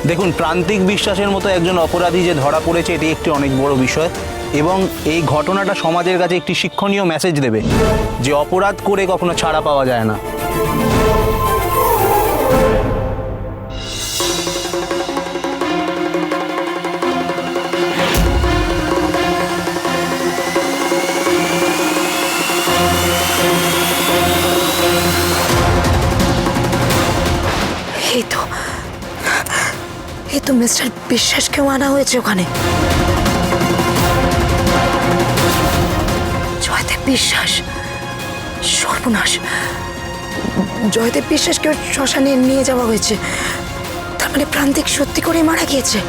দেখুন, প্রান্তিক বিশ্বাসের মতো একজন অপরাধী যে ধরা পড়েছে এটি একটি অনেক বড় বিষয়, এবং এই ঘটনাটা সমাজের কাছে একটি শিক্ষণীয় মেসেজ দেবে যে অপরাধ করে কখনো ছাড়া পাওয়া যায় না। এই তো মিস্টার বিশ্বাসকেও আনা হয়েছে ওখানে। জয়দেব বিশ্বাস, সর্বনাশ! জয়দেব বিশ্বাসকে শ্মশানে নিয়ে যাওয়া হয়েছে। তার মানে প্রান্তিক সত্যি করে মারা গিয়েছে।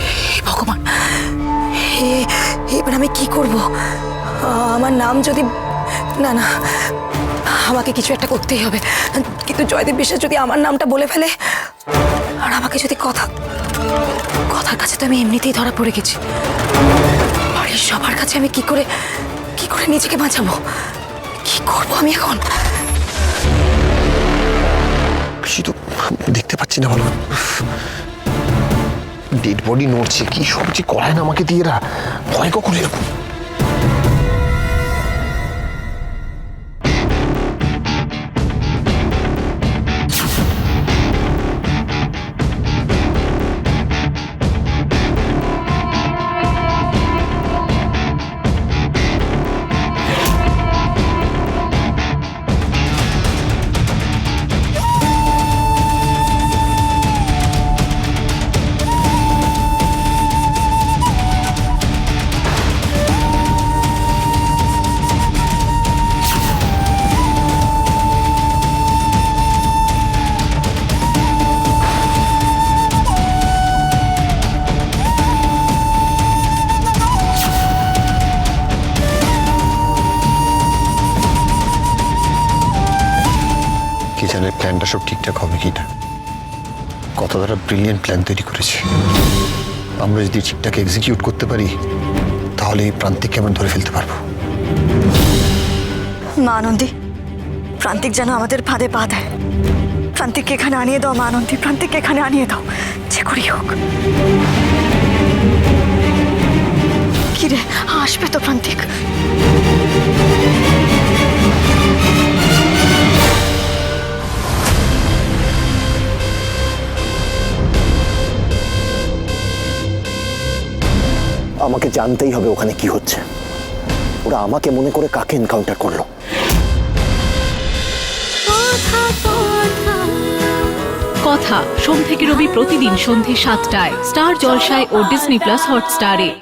হে ভগবান, এবার আমি কি করব? আমার নাম যদি না, আমাকে কিছু একটা করতেই হবে। কিন্তু জয়দেব বিশ্বাস যদি আমার নামটা বলে ফেলে, আর আমাকে যদি কথার কাছে তো আমি এমনিতেই ধরা পড়ে গেছি। বাড়ির সবার কাছে আমি কি করে নিজেকে বাঁচাবো? কি করবো আমি এখন? কিছু তো দেখতে পাচ্ছি না ভালো। ডেড বডি নড়ছে, কি সব যে করায় না আমাকে দিয়ে এরা। ভয় কখন এরকম? কি জানে প্ল্যানটা সব ঠিকঠাক হবে কিনা। কত তারা ব্রিলিয়েন্ট প্ল্যান তৈরি করেছে। আমরা যদি ঠিকঠাক এক্সিকিউট করতে পারি তাহলে এই প্রান্তিককে আমরা ধরে ফেলতে পারবো। মা আনন্দী, প্রান্তিক যেন আমাদের ফাঁদে পা দেয়। প্রান্তিককে এখানে আনিয়ে দাও মা আনন্দী, প্রান্তিককে এখানে আনিয়ে দাও, যে করেই হোক। কি রে, আসবে তো প্রান্তিক? আমাকে জানতেই হবে ওখানে কি হচ্ছে। ওরা আমাকে মনে করে কাকে এনকাউন্টার করলো। কথা সোম থেকে রবি প্রতিদিন সন্ধ্যে ৭টায় স্টার জলসায় ও ডিজনি প্লাস হটস্টারে।